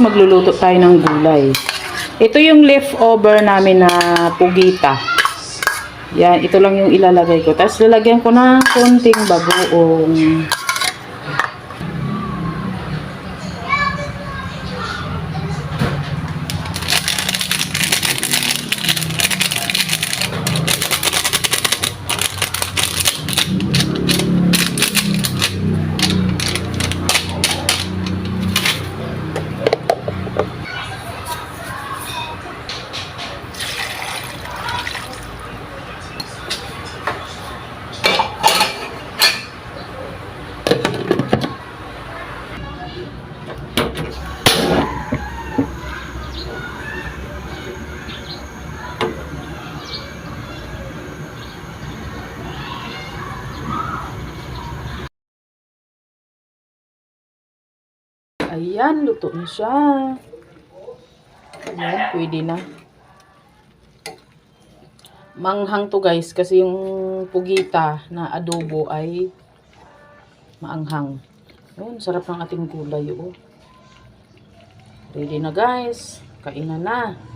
Magluluto tayo ng gulay. Ito yung leftover namin na pugita. Yan, ito lang yung ilalagay ko. Tapos lalagyan ko ng konting bagoong. Ayan, luto na siya. Ayan, pwede na. Manghang to guys, kasi yung pugita na adobo ay maanghang. Ayan, sarap ng ating gulay. Oh. Ready na guys. Kainan na.